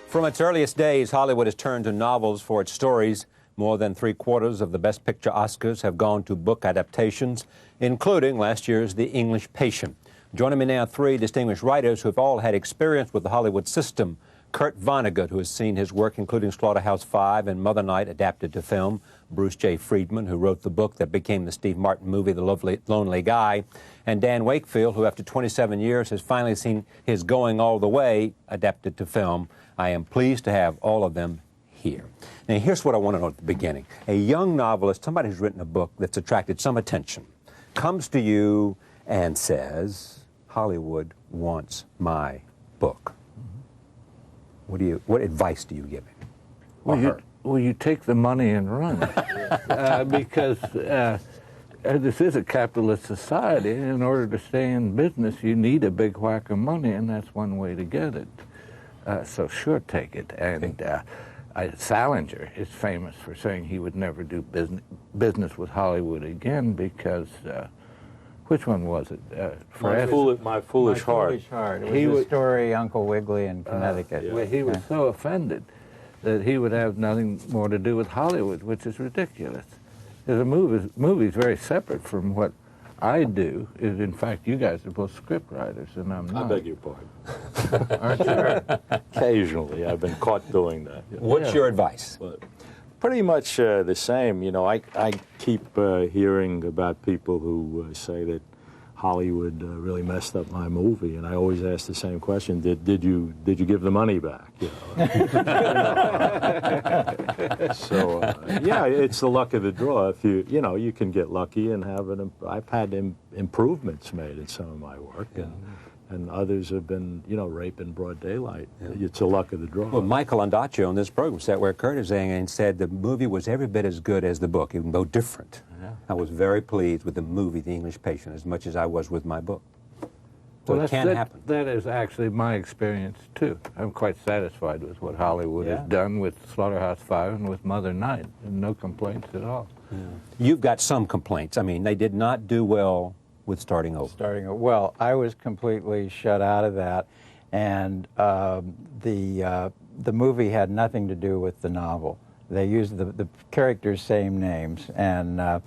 From its earliest days, Hollywood has turned to novels for its stories. More than 3/4 of the Best Picture Oscars have gone to book adaptations, including last year's The English Patient. Joining me now, three distinguished writers who have all had experience with the Hollywood system. Kurt Vonnegut, who has seen his work, including Slaughterhouse-Five and Mother Night, adapted to film. Bruce Jay Friedman, who wrote the book that became the Steve Martin movie, The Lonely Guy. And Dan Wakefield, who after 27 years has finally seen his Going All the Way adapted to film. I am pleased to have all of them here. Now, here's what I want to know at the beginning. A young novelist, somebody who's written a book that's attracted some attention, comes to you and says, Hollywood wants my book. What advice do you give him? Well, you take the money and run. Because this is a capitalist society. In order to stay in business, you need a big whack of money, and that's one way to get it. So sure, take it. And Salinger is famous for saying he would never do business with Hollywood again because, which one was it? My Foolish Heart. It was the story Uncle Wiggily in Connecticut. Yeah. Well, he was so offended that he would have nothing more to do with Hollywood, which is ridiculous. The movie's very separate from what I do. In fact, you guys are both script writers, and I'm not. I beg your pardon. Aren't you? Occasionally, I've been caught doing that. Yeah. What's your advice? But pretty much the same. You know, I keep hearing about people who say that Hollywood really messed up my movie, and I always ask the same question: Did you give the money back? You know? So yeah, it's the luck of the draw. If you can get lucky and have it. I've had improvements made in some of my work, and others have been rape in broad daylight. Yeah. It's the luck of the draw. Well, Michael Ondaccio on this program sat where Kurt is saying and said the movie was every bit as good as the book, even though different. Yeah. I was very pleased with the movie, The English Patient, as much as I was with my book. So well, it can happen. That is actually my experience, too. I'm quite satisfied with what Hollywood has done with Slaughterhouse-Five and with Mother Night. No complaints at all. Yeah. You've got some complaints. I mean, they did not do well with starting over. Well, I was completely shut out of that, and the movie had nothing to do with the novel. They used the characters' same names, and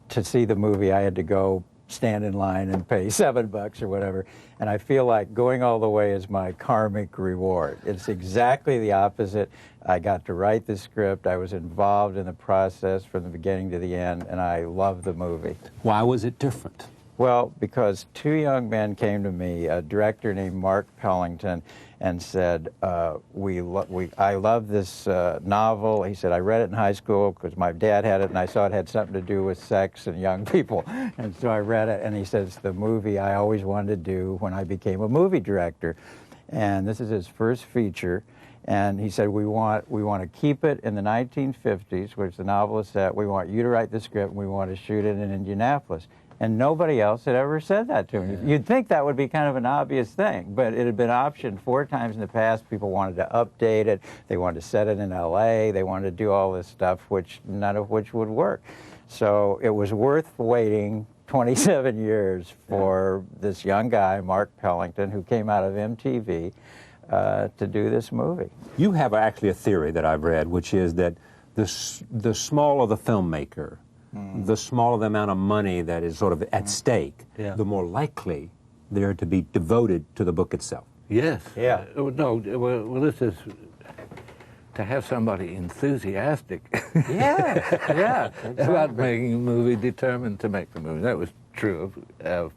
to see the movie, I had to go stand in line and pay $7 or whatever, and I feel like Going All the Way is my karmic reward. It's exactly the opposite. I got to write the script. I was involved in the process from the beginning to the end, and I love the movie. Why was it different? Well, because two young men came to me, a director named Mark Pellington, and said, I love this novel. He said, I read it in high school because my dad had it, and I saw it had something to do with sex and young people. And so I read it, and he said, it's the movie I always wanted to do when I became a movie director. And this is his first feature. And he said, we want to keep it in the 1950s, which the novel is set. We want you to write the script, and we want to shoot it in Indianapolis. And nobody else had ever said that to me. You'd think that would be kind of an obvious thing, but it had been optioned 4 times in the past. People wanted to update it. They wanted to set it in L.A. They wanted to do all this stuff, none of which would work. So it was worth waiting 27 years for this young guy, Mark Pellington, who came out of MTV, to do this movie. You have actually a theory that I've read, which is that the smaller the filmmaker, the smaller the amount of money that is sort of at stake, the more likely they're to be devoted to the book itself. Yes. Yeah. No, well, this is to have somebody enthusiastic about making a movie, determined to make the movie. That was true of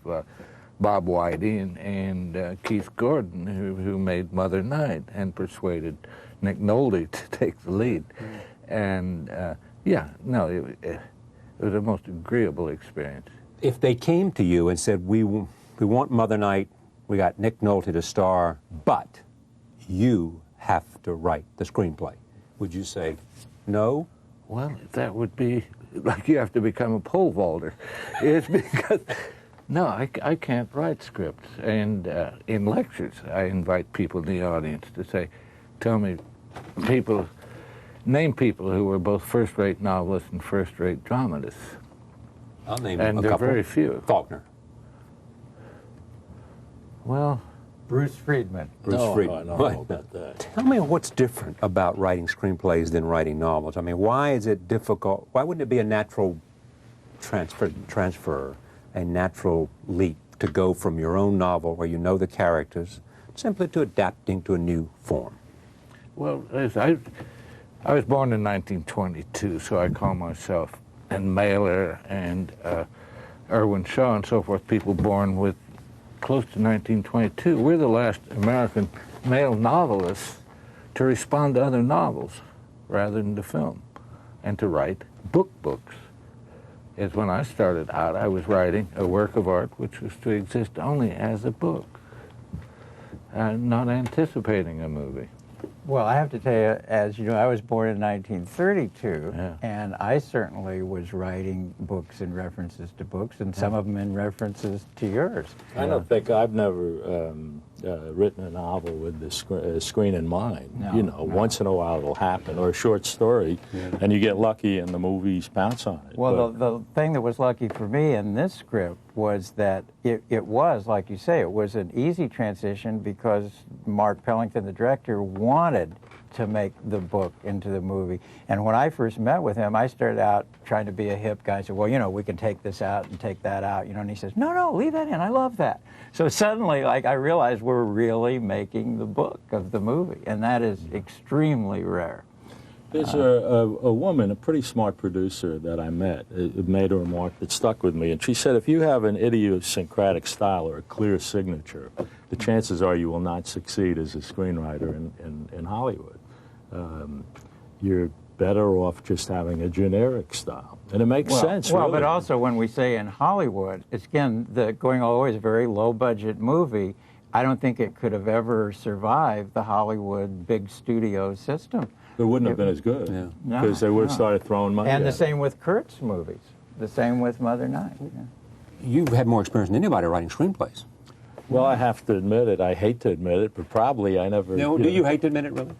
Bob Whitey and Keith Gordon, who made Mother Night and persuaded Nick Nolte to take the lead. And, it was a most agreeable experience. If they came to you and said, we want Mother Night, we got Nick Nolte to star, but you have to write the screenplay, would you say no? Well, that would be like you have to become a pole vaulter. It's because, no, I can't write scripts. And in lectures, I invite people in the audience to say, tell me, name people who were both first-rate novelists and first-rate dramatists. I'll name a couple. And there are very few. Faulkner. Well, Bruce Friedman. Bruce No, Friedman. I don't Right. know about that. Tell me what's different about writing screenplays than writing novels. I mean, why is it difficult? Why wouldn't it be a natural transfer, a natural leap to go from your own novel where you know the characters simply to adapting to a new form? Well, I was born in 1922, so I call myself, and Mailer and Irwin Shaw and so forth, people born with close to 1922. We're the last American male novelists to respond to other novels rather than to film and to write books. As when I started out, I was writing a work of art which was to exist only as a book, and not anticipating a movie. Well, I have to tell you, as you know, I was born in 1932, Yeah. and I certainly was writing books and references to books, and some of them in references to yours. I don't think I've never written a novel with the screen in mind. No, You know, no. once in a while it'll happen, or a short story, and you get lucky and the movies bounce on it. Well, But- the thing that was lucky for me in this script was that it was, like you say, it was an easy transition because Mark Pellington, the director, wanted to make the book into the movie. And when I first met with him, I started out trying to be a hip guy. I said, well, you know, we can take this out and take that out, you know, and he says, no, leave that in. I love that. So suddenly, like, I realized we're really making the book of the movie, and that is extremely rare. There's a woman, a pretty smart producer that I met, made a remark that stuck with me, and she said, if you have an idiosyncratic style or a clear signature, the chances are you will not succeed as a screenwriter in Hollywood. You're better off just having a generic style. And it makes sense, Well, really. but also when we say in Hollywood, it's again, going always a very low-budget movie. I don't think it could have ever survived the Hollywood big studio system. It wouldn't have been as good, Yeah. because they would have No. started throwing money And the at it. same with Kurt's movies. The same with Mother Night. Yeah. You've had more experience than anybody writing screenplays. Well, I have to admit it. I hate to admit it, but probably I never... No, do you hate to admit it, really?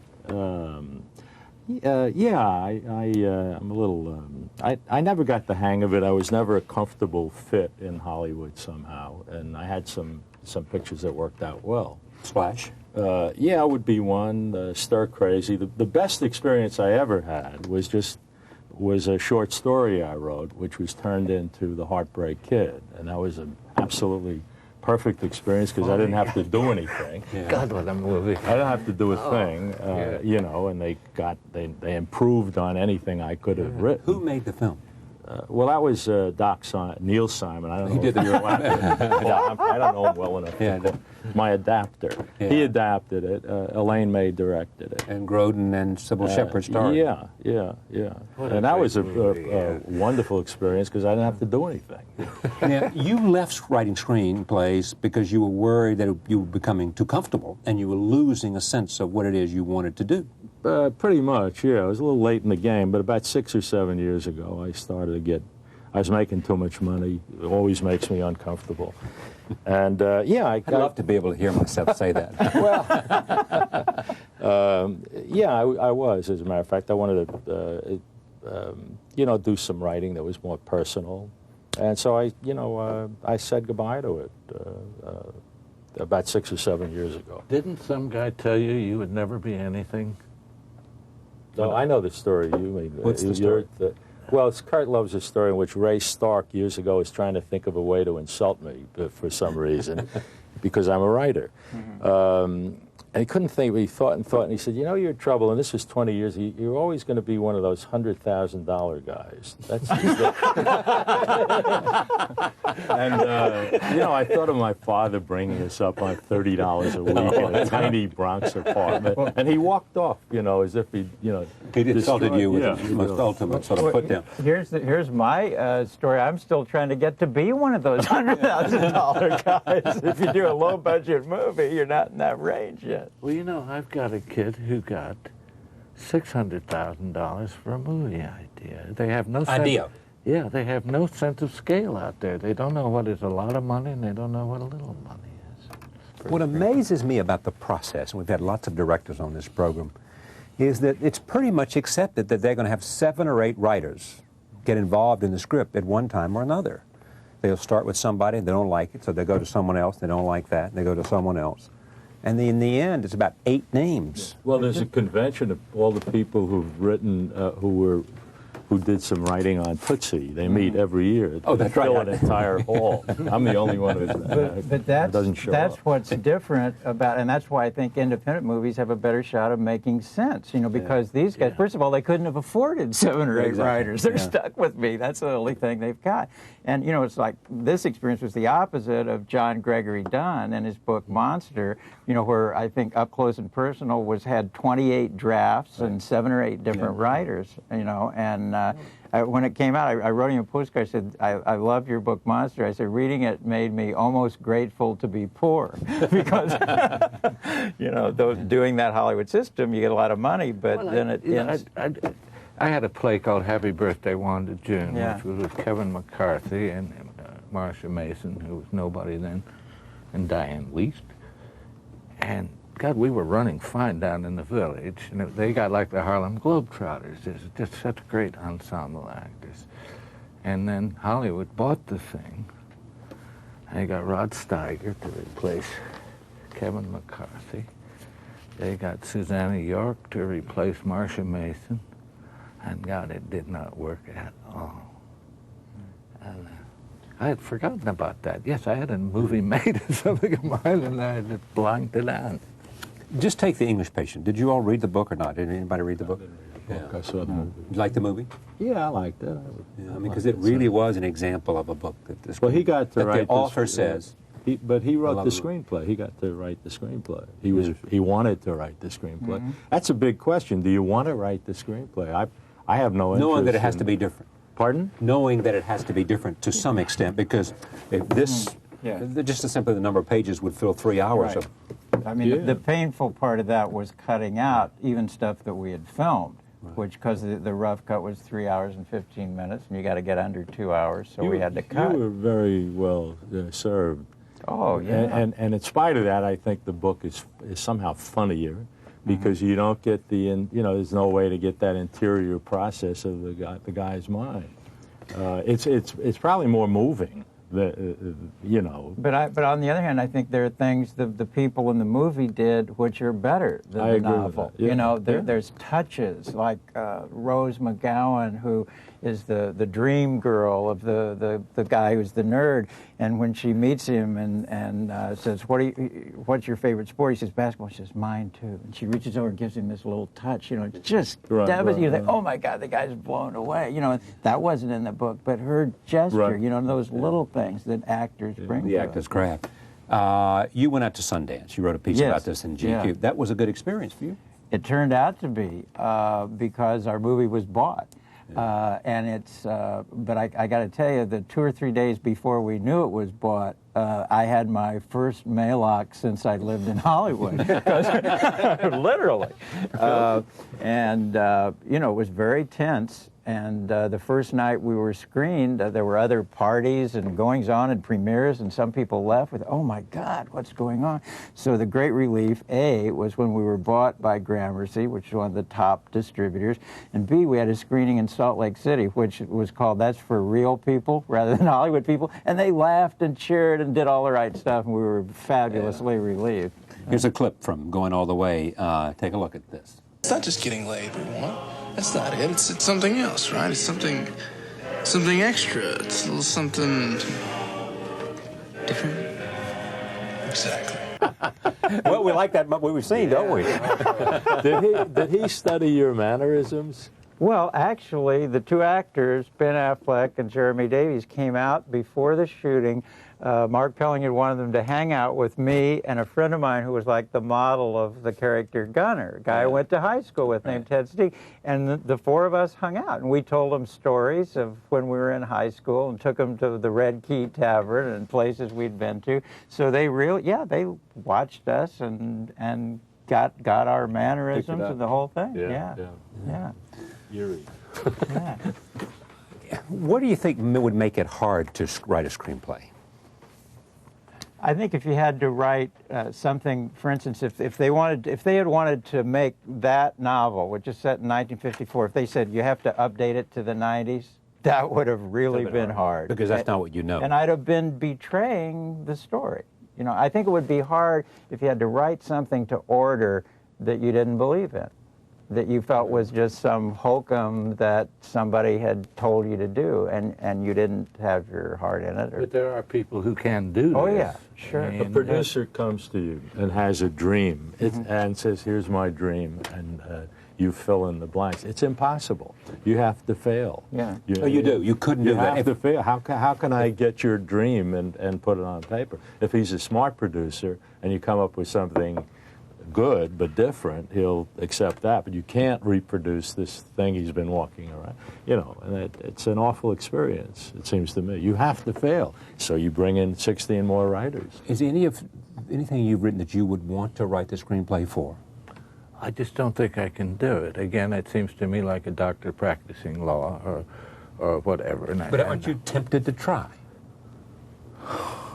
Yeah, I'm a little... I never got the hang of it. I was never a comfortable fit in Hollywood somehow, and I had some pictures that worked out well. Splash. Yeah, would be one. Stir Crazy. The best experience I ever had was a short story I wrote, which was turned into The Heartbreak Kid, and that was an absolutely perfect experience because I didn't have to do anything. God, what a movie. I didn't have to do a thing, yeah. you know, and they improved on anything I could have written. Who made the film? Well, that was Neil Simon. I don't know. He did if the- you're allowed to- Yeah, I don't know him well enough. Yeah, I know. My adapter. Yeah. He adapted it. Elaine May directed it. And Grodin and Sybil Shepherd starred. Yeah. What a And that great was a movie, yeah. wonderful experience because I didn't have to do anything. Now, you left writing screenplays because you were worried that you were becoming too comfortable and you were losing a sense of what it is you wanted to do. Pretty much, yeah. I was a little late in the game, but about 6 or 7 years ago, I started to get... I was making too much money. It always makes me uncomfortable. And, yeah, I'd love to be able to hear myself say that. Yeah, I was, as a matter of fact. I wanted to, you know, do some writing that was more personal. And so I said goodbye to it about 6 or 7 years ago. Didn't some guy tell you you would never be anything? No, I know the story you mean. What's the story? Well, Kurt loves a story in which Ray Stark years ago was trying to think of a way to insult me for some reason because I'm a writer. And he couldn't think, but he thought, and he said, you know, you're in trouble, and this was 20 years, you're always going to be one of those $100,000 guys. That's And, you know, I thought of my father bringing us up on $30 a week in a tiny Bronx apartment, and he walked off, you know, as if he, you know... He insulted you with yeah. the most ultimate sort of put down. Here's my story. I'm still trying to get to be one of those $100,000 guys. If you do a low-budget movie, you're not in that range yet. Well, you know, I've got a kid who got $600,000 for a movie idea. They have no sense. Idea. Yeah, they have no sense of scale out there. They don't know what is a lot of money, and they don't know what a little money is. What amazes me about the process, and we've had lots of directors on this program, is that it's pretty much accepted that they're going to have 7 or 8 writers get involved in the script at one time or another. They'll start with somebody, they don't like it, so they go to someone else, they don't like that, they go to someone else. And in the end, it's about 8 names. Well, there's a convention of all the people who've written, who did some writing on Tootsie. They meet every year. Oh, that's They fill right. an entire hall. I'm the only one who But doesn't show that's up. what's different about, and that's why I think independent movies have a better shot of making sense. You know, because these guys, first of all, they couldn't have afforded 7 or 8 Exactly. writers. They're Yeah. stuck with me. That's the only thing they've got. And you know, it's like this experience was the opposite of John Gregory Dunn and his book Monster. You know, where I think Up Close and Personal had 28 drafts and 7 or 8 different writers. You know, and when it came out, I wrote him a postcard. I said, I loved your book, Monster. I said, reading it made me almost grateful to be poor. Because, you know, doing that Hollywood system, you get a lot of money, but then it ends. I had a play called Happy Birthday, Wanda June, Yeah. which was with Kevin McCarthy and Marcia Mason, who was nobody then, and Diane Wiest. And God, we were running fine down in the village, and they got like the Harlem Globetrotters. There's just such great ensemble actors. And then Hollywood bought the thing, and they got Rod Steiger to replace Kevin McCarthy. They got Susanna York to replace Marcia Mason, and God, it did not work at all. And I had forgotten about that. Yes, I had a movie made of something of mine, and I had just blanked it out. Just take The English Patient. Did you all read the book or not? Did anybody read the book? I saw the movie. You like the movie? Yeah, I liked it. Yeah, I mean, because it really was an example of a book that Well, he got to that write the author says. But he I wrote love the the book. screenplay. He got to write the screenplay. He wanted to write the screenplay. That's a big question. Do you want to write the screenplay? I have no interest. Knowing that it has in- to be different. Pardon? Knowing that it has to be different to some extent, because if this, just simply the number of pages would fill 3 hours Right. of. I mean, Yeah. the painful part of that was cutting out even stuff that we had filmed, which, because the rough cut was 3 hours and 15 minutes, and you got to get under 2 hours, so we had to cut. You were very well served. Oh, yeah. And in spite of that, I think the book is somehow funnier because you don't get there's no way to get that interior process of the guy's mind. It's probably more moving. But on the other hand, I think there are things the people in the movie did which are better than I the agree with novel. that. Yeah. You know, Yeah. there's touches like Rose McGowan, who is the dream girl of the guy who's the nerd, and when she meets him and says, "What's your favorite sport?" He says, "Basketball." She says, "Mine too." And she reaches over and gives him this little touch. You know, just devastating. You think, "Oh my God, the guy's blown away." You know, that wasn't in the book, but her gesture. Right. You know, those little things that actors bring. The to actor's us. craft. You went out to Sundance. You wrote a piece Yes. about this in GQ. Yeah. That was a good experience for you. It turned out to be because our movie was bought. And it's, but I got to tell you, the 2 or 3 days before we knew it was bought, I had my first mail-ox since I lived in Hollywood, literally. You know, it was very tense. And the first night we were screened, there were other parties and goings-on and premieres, and some people left with, "Oh my God, what's going on?" So the great relief, A, was when we were bought by Gramercy, which is one of the top distributors, and B, we had a screening in Salt Lake City, which was called "That's for Real People" rather than Hollywood people, and they laughed and cheered and did all the right stuff, and we were fabulously relieved. Here's a clip from Going All the Way. Take a look at this. It's not just getting laid we want. That's not it. It's something else, right? It's something extra. It's a little something different. Exactly. Well, we like that what we've seen, don't we? Did he study your mannerisms? Well, actually, the 2 actors, Ben Affleck and Jeremy Davies, came out before the shooting. Mark Pelling wanted them to hang out with me and a friend of mine who was like the model of the character Gunner, a guy I went to high school with named Ted Steeg. And the 4 of us hung out, and we told them stories of when we were in high school and took them to the Red Key Tavern and places we'd been to. So they they watched us and got our mannerisms and the whole thing. Yeah. Eerie. Yeah. What do you think would make it hard to write a screenplay? I think if you had to write something, for instance, if they had wanted to make that novel, which is set in 1954, if they said you have to update it to the 90s, that would have really been hard. Because that's not what you know. And I'd have been betraying the story. You know, I think it would be hard if you had to write something to order that you didn't believe in, that you felt was just some hokum that somebody had told you to do, and you didn't have your heart in it. But there are people who can do this. Oh, yeah, sure. A producer comes to you and has a dream and says, here's my dream, and you fill in the blanks. It's impossible. You have to fail. Yeah. Oh, you do. You couldn't do You that. have to fail. How can I get your dream and put it on paper? If he's a smart producer and you come up with something good but different, he'll accept that. But you can't reproduce this thing he's been walking around. You know, and it's an awful experience, it seems to me. You have to fail. So you bring in 16 more writers. Is anything you've written that you would want to write the screenplay for? I just don't think I can do it. Again, it seems to me like a doctor practicing law or whatever. But aren't you tempted to try?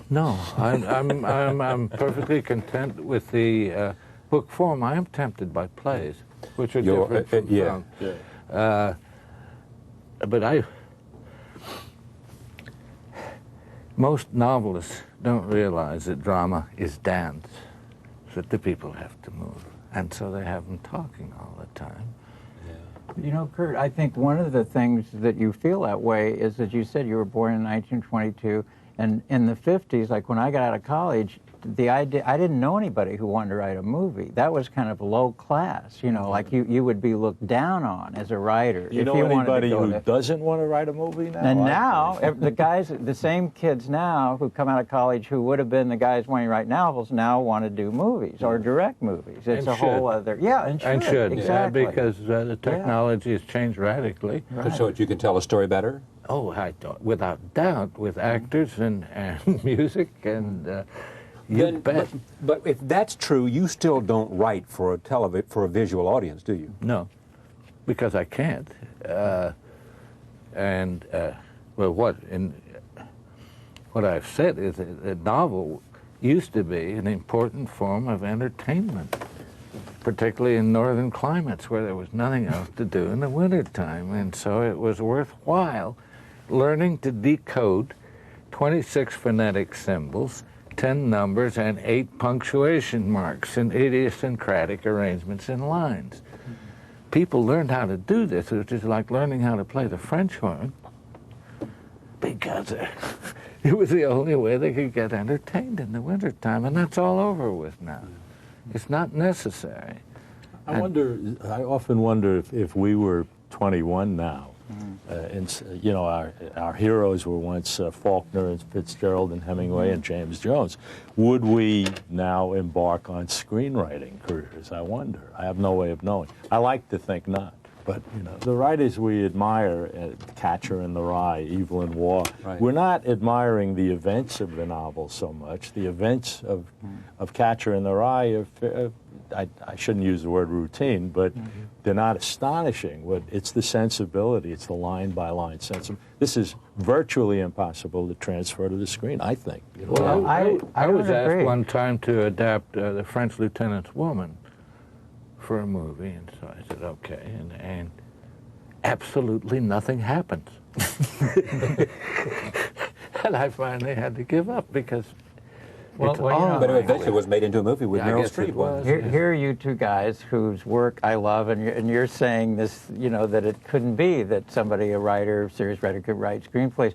No, I'm perfectly content with the book form. I am tempted by plays, which are different from film. Yeah. But most novelists don't realize that drama is dance, that the people have to move. And so they have them talking all the time. You know, Kurt, I think one of the things that you feel that way is that you said you were born in 1922, and in the 50s, like when I got out of college, the idea, I didn't know anybody who wanted to write a movie. That was kind of low class, you know, like you would be looked down on as a writer. You know anybody who doesn't want to write a movie now? And now, the guys, the same kids now who come out of college who would have been the guys wanting to write novels now want to do movies or direct movies. It's a whole other, and should, exactly. Because the technology has changed radically. Right. So that you can tell a story better? Oh, I don't, without doubt, with actors and music and... But if that's true, you still don't write for a visual audience, do you? No, because I can't. What I've said is that a novel used to be an important form of entertainment, particularly in northern climates where there was nothing else to do in the wintertime, and so it was worthwhile learning to decode 26 phonetic symbols, 10 numbers, and 8 punctuation marks and idiosyncratic arrangements in lines. People learned how to do this, which is like learning how to play the French horn, because it was the only way they could get entertained in the wintertime, and that's all over with now. It's not necessary. I often wonder if we were 21 now, and you know, our heroes were once Faulkner and Fitzgerald and Hemingway and James Jones. Would we now embark on screenwriting careers? I wonder. I have no way of knowing. I like to think not. But you know, the writers we admire, Catcher in the Rye, Evil and War, we're not admiring the events of the novel so much. The events of Catcher in the Rye are, I shouldn't use the word routine, but they're not astonishing. It's the sensibility, it's the line-by-line sense. This is virtually impossible to transfer to the screen, I think. You know? Well, I was agree. asked one time to adapt The French Lieutenant's Woman for a movie, and so I said, okay, and absolutely nothing happens. And I finally had to give up because But eventually it was made into a movie with Meryl Streep. Here are you two guys whose work I love, and you're saying this, you know, that it couldn't be that somebody, a writer, serious writer, could write screenplays.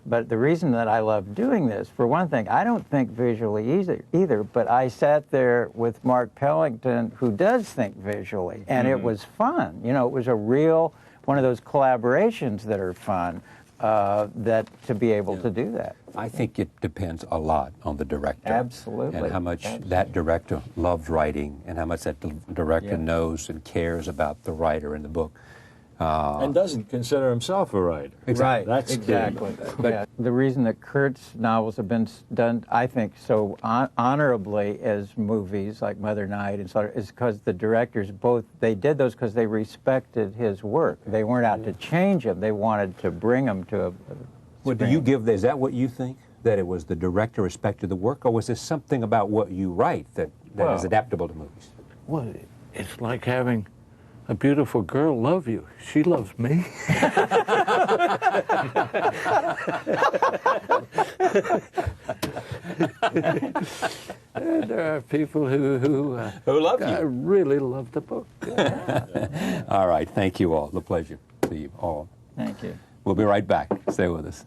But the reason that I love doing this, for one thing, I don't think visually either, but I sat there with Mark Pellington, who does think visually, and it was fun. You know, it was a real, one of those collaborations that are fun, that to be able to do that. I think it depends a lot on the director. Absolutely. And how much that director loves writing, and how much that director knows and cares about the writer in the book. And doesn't consider himself a writer. Right, That's exactly. But the reason that Kurt's novels have been done, I think, so honorably as movies like Mother Night and Slaughter is because the directors they did those because they respected his work. They weren't out to change him. They wanted to bring him to a Well, do you give, is that what you think? That it was the director respected the work, or was there something about what you write that is adaptable to movies? Well, it's like having a beautiful girl love you. She loves me. And there are people who love you. really love the book. All right. Thank you all. The pleasure to you all. Thank you. We'll be right back. Stay with us.